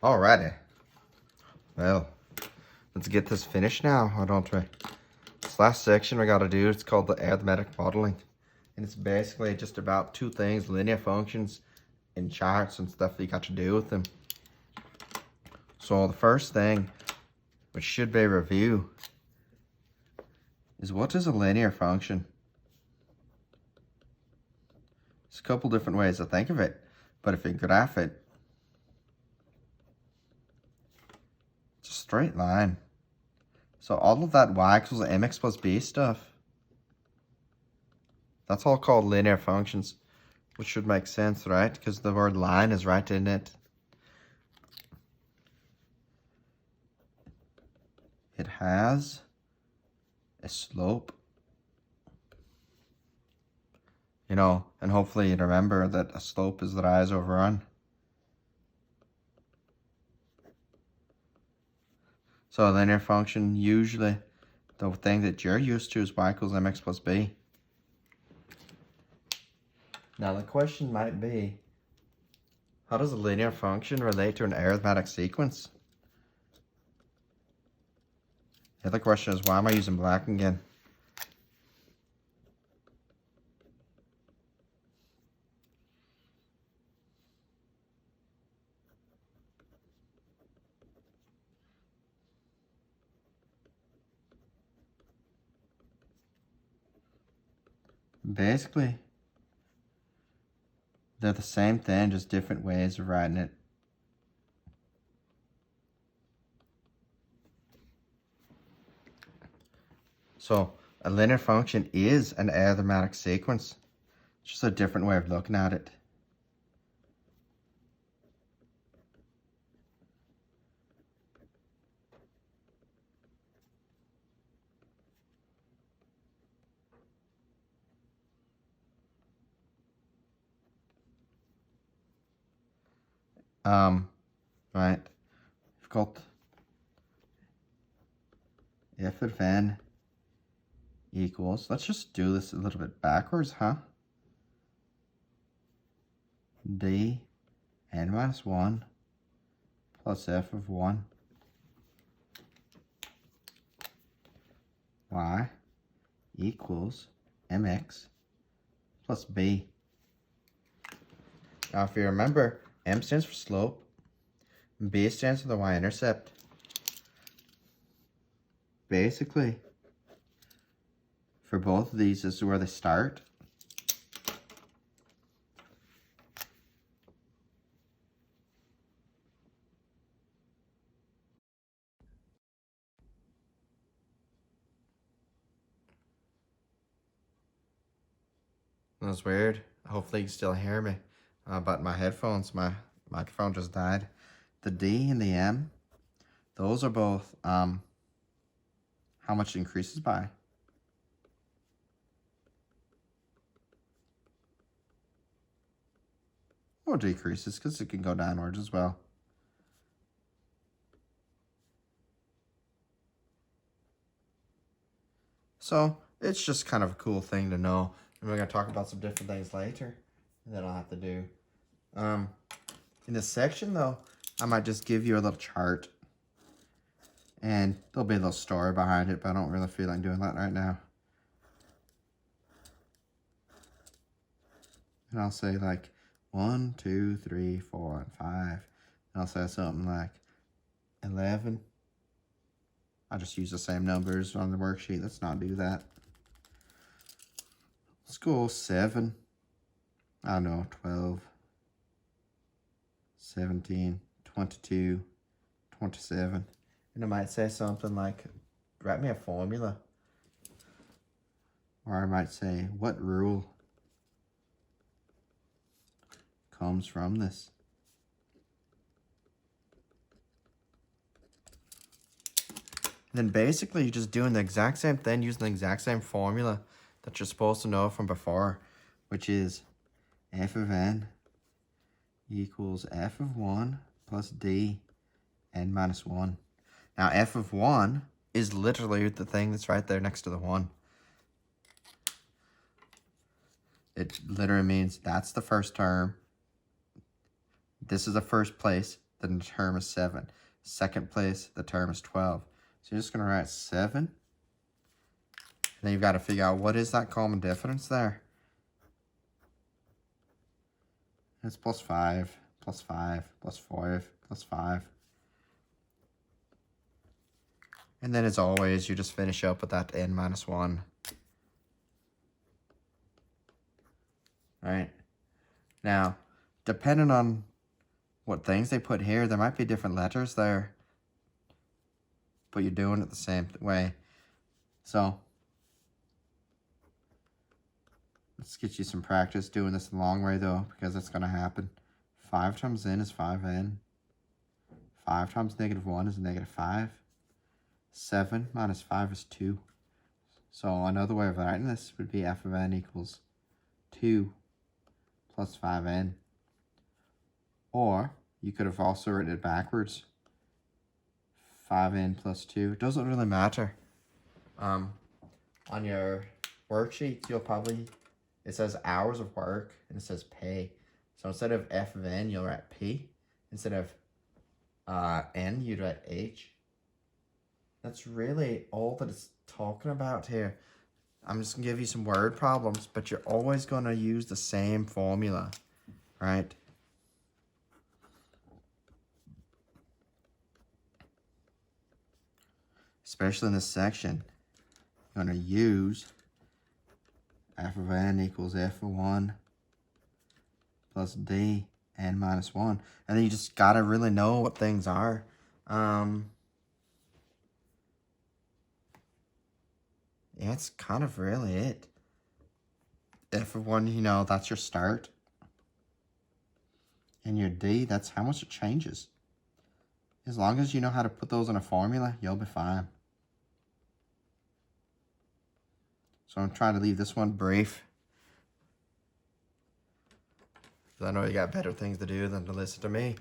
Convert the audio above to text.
Alrighty. Well, let's get this finished now, why don't we? This last section we gotta do, it's called the arithmetic modeling. And it's basically just about two things, linear functions and charts and stuff that you got to do with them. So the first thing, which should be a review, is what is a linear function? There's a couple different ways to think of it, but if you graph it, it's a straight line. So all of that y equals mx plus b stuff, that's all called linear functions, which should make sense, right? Because the word line is right in it. It has a slope. You know, and hopefully you remember that a slope is the rise over run. So a linear function, usually the thing that you're used to is y equals mx plus b. Now the question might be, how does a linear function relate to an arithmetic sequence? The other question is, why am I using black again? Basically, they're the same thing, just different ways of writing it. So a linear function is an arithmetic sequence. It's just a different way of looking at it. Right. We've got f of n equals, let's just do this a little bit backwards, huh? D n minus 1 plus f of 1 y equals mx plus b. Now if you remember, m stands for slope, and b stands for the y-intercept. Basically, for both of these, this is where they start. That's weird. Hopefully you can still hear me. But my headphones, my microphone just died. The D and the M, those are both how much it increases by. Or decreases, because it can go downwards as well. So it's just kind of a cool thing to know. And we're going to talk about some different things later that I'll have to do. In this section though, I might just give you a little chart. And there'll be a little story behind it, but I don't really feel like doing that right now. And I'll say like 1, 2, 3, 4, and 5. And I'll say something like 11. I'll just use the same numbers on the worksheet. Let's not do that. Let's go 7. I don't know, 12, 17, 22, 27. And I might say something like, write me a formula. Or I might say, what rule comes from this? Then basically you're just doing the exact same thing using the exact same formula that you're supposed to know from before, which is f of n equals f of 1 plus d n minus 1. Now f of 1 is literally the thing that's right there next to the 1. It literally means that's the first term. This is the first place. then the term is 7. Second place, the term is 12. So you're just going to write 7. And then you've got to figure out what is that common difference there. It's plus 5, plus 5, plus 5, plus 5. And then as always, you just finish up with that n minus 1. Right? Now, depending on what things they put here, there might be different letters there. But you're doing it the same way. So, let's get you some practice doing this the long way though, because it's going to happen. 5 times n is 5n. 5 times negative 1 is negative 5. 7 minus 5 is 2. So another way of writing this would be f of n equals 2 plus 5n. Or you could have also written it backwards. 5n plus 2. It doesn't really matter. On your worksheet, you'll probably, it says hours of work and it says pay. So instead of f of n, you'll write p. Instead of n, you'd write h. That's really all that it's talking about here. I'm just going to give you some word problems, but you're always going to use the same formula, right? Especially in this section, you're going to use f of n equals f of 1 plus d n minus 1. And then you just got to really know what things are. Yeah, that's kind of really it. F of 1, you know, that's your start. And your D, that's how much it changes. As long as you know how to put those in a formula, you'll be fine. So I'm trying to leave this one brief. Because I know you got better things to do than to listen to me.